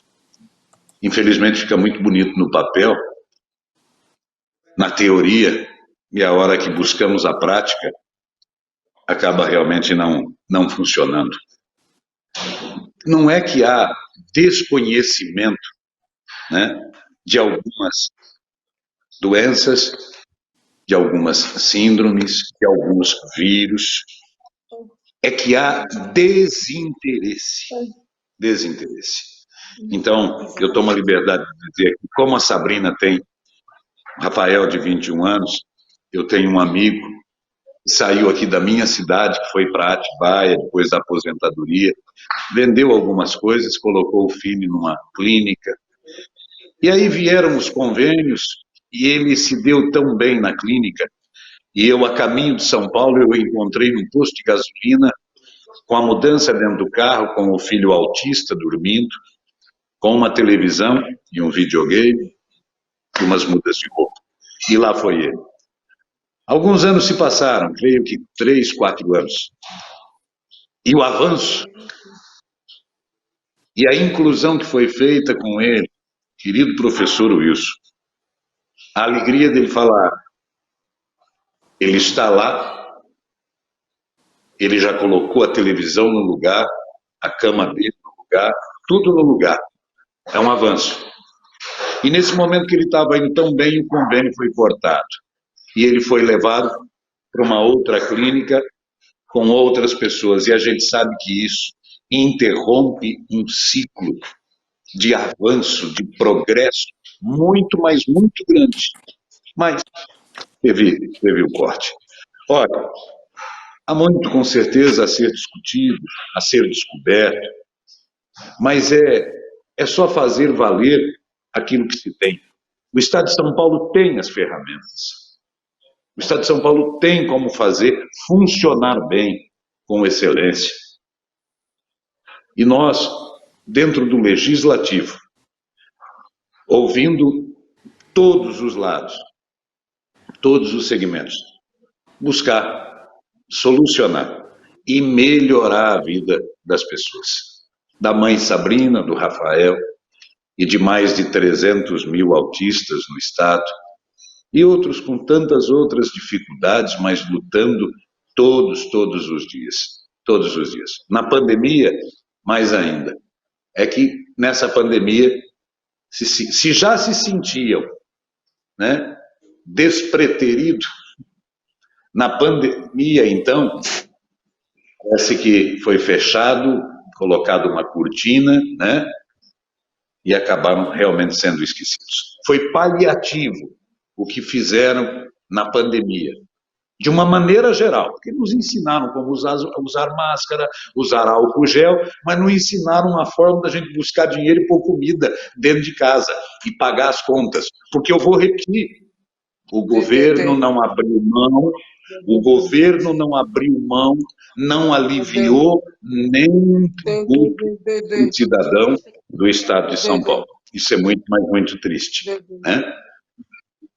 Infelizmente fica muito bonito no papel, na teoria, e a hora que buscamos a prática, acaba realmente não funcionando. Não é que há desconhecimento, né, de algumas doenças, de algumas síndromes, de alguns vírus, é que há desinteresse. Desinteresse. Então, eu tomo a liberdade de dizer que, como a Sabrina tem, Rafael, de 21 anos, eu tenho um amigo que saiu aqui da minha cidade, que foi para Atibaia, depois da aposentadoria, vendeu algumas coisas, colocou o filho numa clínica, e aí vieram os convênios, e ele se deu tão bem na clínica, e eu, a caminho de São Paulo, eu encontrei num posto de gasolina, com a mudança dentro do carro, com o filho autista dormindo, com uma televisão e um videogame, e umas mudas de roupa. E lá foi ele. Alguns anos se passaram, creio que 3, 4 anos. E o avanço e a inclusão que foi feita com ele, querido professor Wilson, a alegria dele falar, ele está lá, ele já colocou a televisão no lugar, a cama dele no lugar, tudo no lugar. É um avanço. E nesse momento que ele estava indo tão bem, o convênio foi cortado. E ele foi levado para uma outra clínica com outras pessoas. E a gente sabe que isso interrompe um ciclo de avanço, de progresso muito, mas muito grande. Mas teve o corte. Ora, há muito, com certeza, a ser discutido, a ser descoberto, mas é só fazer valer aquilo que se tem. O Estado de São Paulo tem as ferramentas. O Estado de São Paulo tem como fazer funcionar bem, com excelência. E nós, dentro do Legislativo, ouvindo todos os lados, todos os segmentos, buscar solucionar e melhorar a vida das pessoas. Da mãe Sabrina, do Rafael e de mais de 300 mil autistas no estado, e outros com tantas outras dificuldades, mas lutando todos os dias. Todos os dias. Na pandemia, mais ainda. É que nessa pandemia, se já se sentiam, né, despreteridos, na pandemia, então, Parece que foi fechado, colocado uma cortina, né? E acabaram realmente sendo esquecidos. Foi paliativo o que fizeram na pandemia, de uma maneira geral, porque nos ensinaram como usar máscara, usar álcool gel, mas não ensinaram uma forma da gente buscar dinheiro e pôr comida dentro de casa e pagar as contas. Porque eu vou repetir, o governo não abriu mão, não aliviou nem um tributo do cidadão do estado de São Paulo. Isso é muito, mas muito triste, né?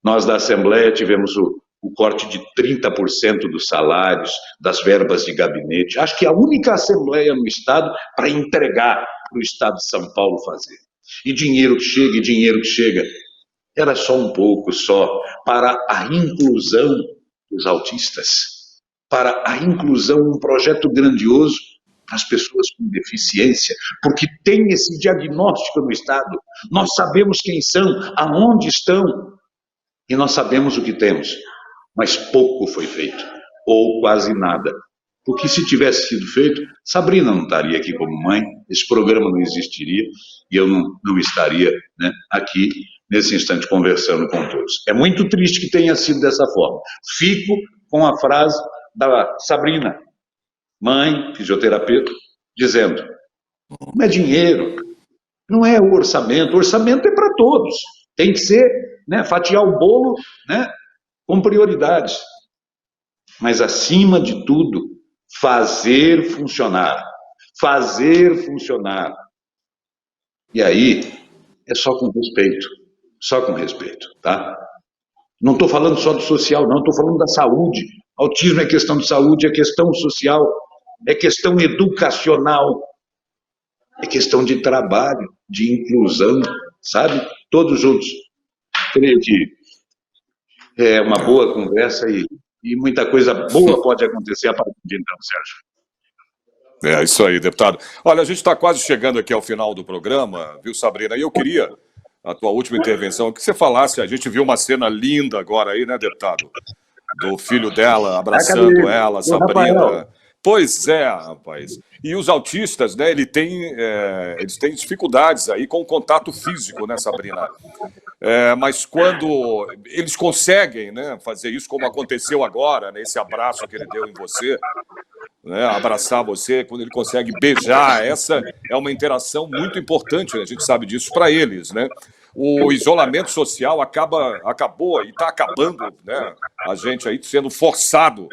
Nós da Assembleia tivemos o corte de 30% dos salários, das verbas de gabinete. Acho que é a única Assembleia no Estado para entregar para o Estado de São Paulo fazer. E dinheiro que chega, era só um pouco só para a inclusão dos autistas, para a inclusão, um projeto grandioso para as pessoas com deficiência, porque tem esse diagnóstico no Estado. Nós sabemos quem são, aonde estão, e nós sabemos o que temos, mas pouco foi feito, ou quase nada. Porque se tivesse sido feito, Sabrina não estaria aqui como mãe, esse programa não existiria, e eu não estaria, né, aqui, nesse instante, conversando com todos. É muito triste que tenha sido dessa forma. Fico com a frase da Sabrina, mãe, fisioterapeuta, dizendo, não é dinheiro, não é o orçamento é para todos, tem que ser, né, fatiar o bolo, né, com prioridades, mas acima de tudo, fazer funcionar, e aí é só com respeito, tá? Não estou falando só do social, não, estou falando da saúde. Autismo é questão de saúde, é questão social, é questão educacional, é questão de trabalho, de inclusão, sabe? Todos juntos. Creio que é uma boa conversa e muita coisa boa pode acontecer a partir de então, Sérgio. É isso aí, deputado. Olha, a gente está quase chegando aqui ao final do programa, viu, Sabrina? E eu queria, a tua última intervenção, que você falasse, a gente viu uma cena linda agora aí, né, deputado? Do filho dela abraçando ela, Sabrina. Pois é, rapaz. E os autistas, né, eles têm dificuldades aí com o contato físico, né, Sabrina? Mas quando eles conseguem, né, fazer isso, como aconteceu agora, né, esse abraço que ele deu em você, né, abraçar você, quando ele consegue beijar, essa é uma interação muito importante, né, a gente sabe disso, para eles, né? O isolamento social acabou e está acabando, né? A gente aí sendo forçado,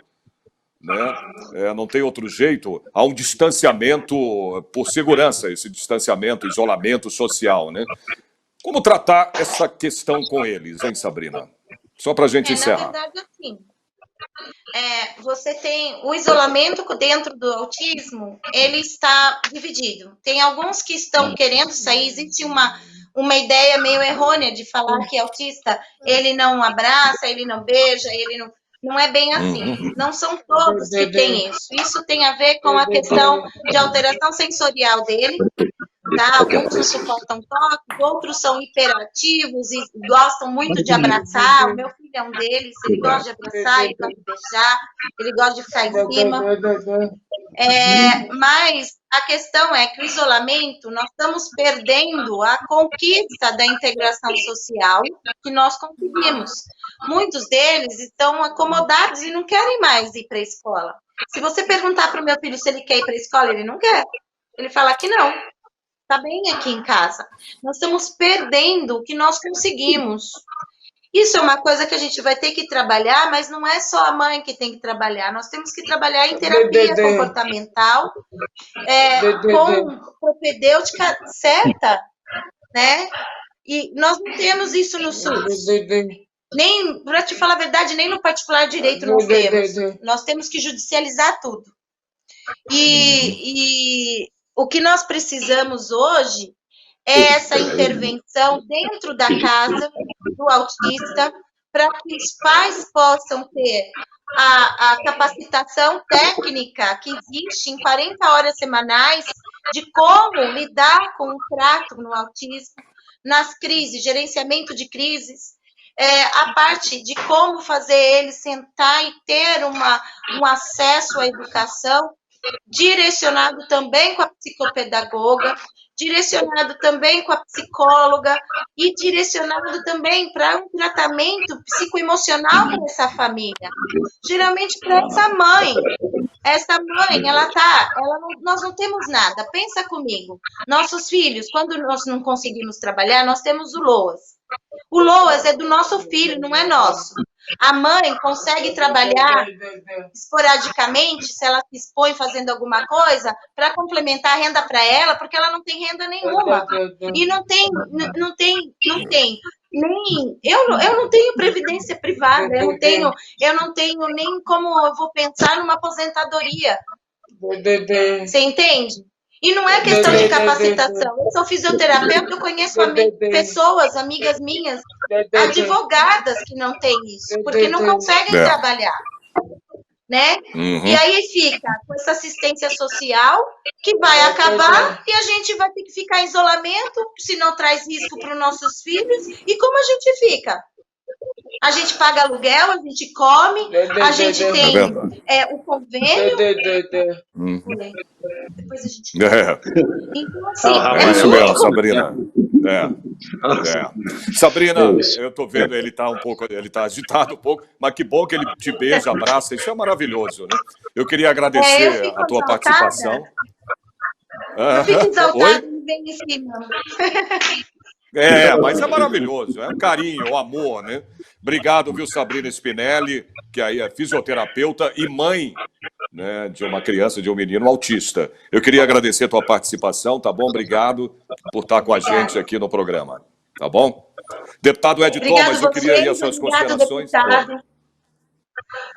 né? Não tem outro jeito, há um distanciamento por segurança, esse distanciamento, isolamento social, né? Como tratar essa questão com eles, hein, Sabrina? Só para a gente encerrar. Na verdade, assim, você tem o isolamento dentro do autismo, ele está dividido. Tem alguns que estão querendo sair, existe uma ideia meio errônea de falar que autista, ele não abraça, ele não beija, ele não é bem assim. Não são todos que têm isso. Isso tem a ver com a questão de alteração sensorial dele, tá? Alguns não suportam toque, outros são hiperativos e gostam muito de abraçar. O meu filho é um deles, ele gosta de abraçar, ele gosta de beijar, ele gosta de ficar em cima. Mas a questão é que o isolamento, nós estamos perdendo a conquista da integração social que nós conseguimos. Muitos deles estão acomodados e não querem mais ir para a escola. Se você perguntar para o meu filho se ele quer ir para a escola, ele não quer. Ele fala que não. Está bem aqui em casa. Nós estamos perdendo o que nós conseguimos. Isso é uma coisa que a gente vai ter que trabalhar, mas não é só a mãe que tem que trabalhar. Nós temos que trabalhar em terapia comportamental, com propedêutica certa, né? E nós não temos isso no SUS. Nem, para te falar a verdade, nem no particular direito nós temos. Nós temos que judicializar tudo. E o que nós precisamos hoje é essa intervenção dentro da casa do autista, para que os pais possam ter a capacitação técnica que existe em 40 horas semanais de como lidar com o trato no autismo, nas crises, gerenciamento de crises, a parte de como fazer ele sentar e ter um acesso à educação direcionado também com a psicopedagoga, direcionado também com a psicóloga e direcionado também para um tratamento psicoemocional para essa família. Geralmente para essa mãe. Essa mãe, nós não temos nada. Pensa comigo. Nossos filhos, quando nós não conseguimos trabalhar, nós temos o LOAS. O LOAS é do nosso filho, não é nosso. A mãe consegue trabalhar esporadicamente, se ela se expõe fazendo alguma coisa, para complementar a renda para ela, porque ela não tem renda nenhuma. E não tem nem eu não tenho previdência privada, eu não tenho nem como eu vou pensar numa aposentadoria. Você entende? E não é questão de capacitação. Eu sou fisioterapeuta, eu conheço pessoas, amigas minhas, advogadas que não têm isso, porque não conseguem trabalhar, né? E aí fica com essa assistência social que vai acabar e a gente vai ter que ficar em isolamento, se não traz risco para os nossos filhos. E como a gente fica? A gente paga aluguel, a gente come, a gente tem o convênio. Depois a gente... Então, assim, é isso mesmo, Sabrina. Sabrina, eu tô vendo, ele tá agitado um pouco, mas que bom que ele te beija, abraça, isso é maravilhoso, né? Eu queria agradecer a tua participação. Eu fico exaltada, me vem em cima. Mas é maravilhoso, é um carinho, um amor, né? Obrigado, viu, Sabrina Spinelli, que aí é fisioterapeuta e mãe, né, de uma criança, de um menino autista. Eu queria agradecer a tua participação, tá bom? Obrigado por estar com a gente aqui no programa, tá bom? Deputado Ed Thomas, eu queria ir às suas considerações.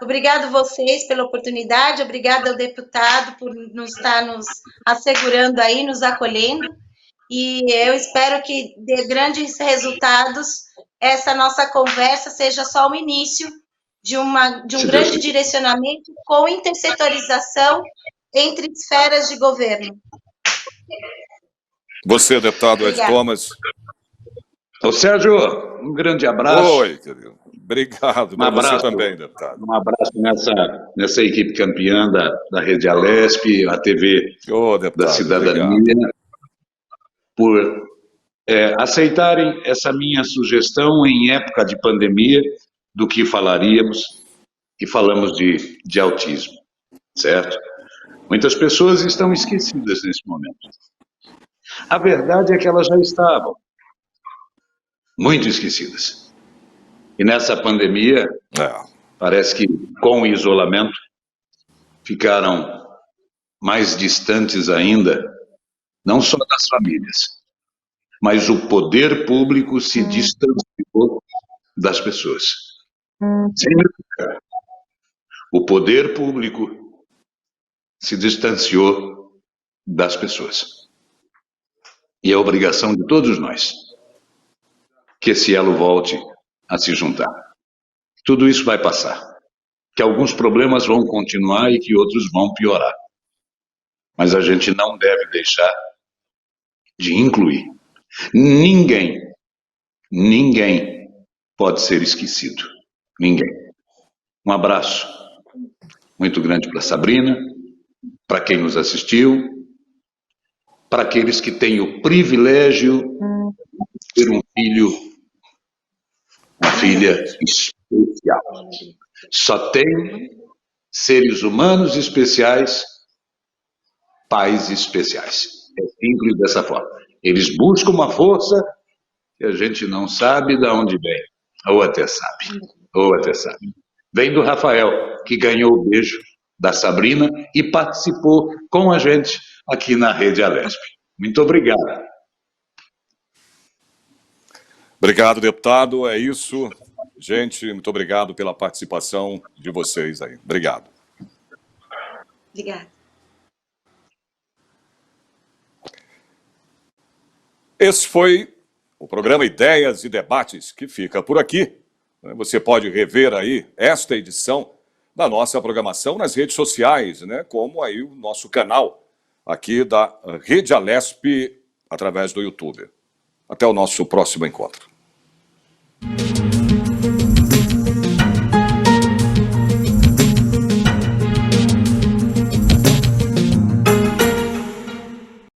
Obrigado vocês pela oportunidade, obrigado ao deputado por estar nos assegurando aí, nos acolhendo. E eu espero que dê grandes resultados. Essa nossa conversa seja só o início de um grande direcionamento com intersetorização entre esferas de governo. Você, deputado Ed Thomas. Ô, Sérgio, um grande abraço. Oi, querido. Obrigado. Você também, deputado. Um abraço nessa equipe campeã da Rede Alesp, a TV da Cidadania. Obrigado. Por aceitarem essa minha sugestão em época de pandemia do que falaríamos, e falamos de autismo, certo? Muitas pessoas estão esquecidas nesse momento. A verdade é que elas já estavam muito esquecidas. E nessa pandemia, parece que com o isolamento, ficaram mais distantes ainda, não só das famílias, mas o poder público se distanciou das pessoas. Sem dúvida. O poder público se distanciou das pessoas. E é obrigação de todos nós que esse elo volte a se juntar. Tudo isso vai passar. Que alguns problemas vão continuar e que outros vão piorar. Mas a gente não deve deixar de incluir. Ninguém pode ser esquecido. Ninguém. Um abraço muito grande para Sabrina, para quem nos assistiu, para aqueles que têm o privilégio de ter um filho, uma filha especial. Só tem seres humanos especiais, pais especiais. É simples dessa forma. Eles buscam uma força que a gente não sabe de onde vem. Ou até sabe. Vem do Rafael, que ganhou o beijo da Sabrina e participou com a gente aqui na Rede Alesp. Muito obrigado. Obrigado, deputado. É isso. Gente, muito obrigado pela participação de vocês aí. Obrigado. Obrigada. Esse foi o programa Ideias e Debates, que fica por aqui. Você pode rever aí esta edição da nossa programação nas redes sociais, né? Como aí o nosso canal aqui da Rede Alesp através do YouTube. Até o nosso próximo encontro.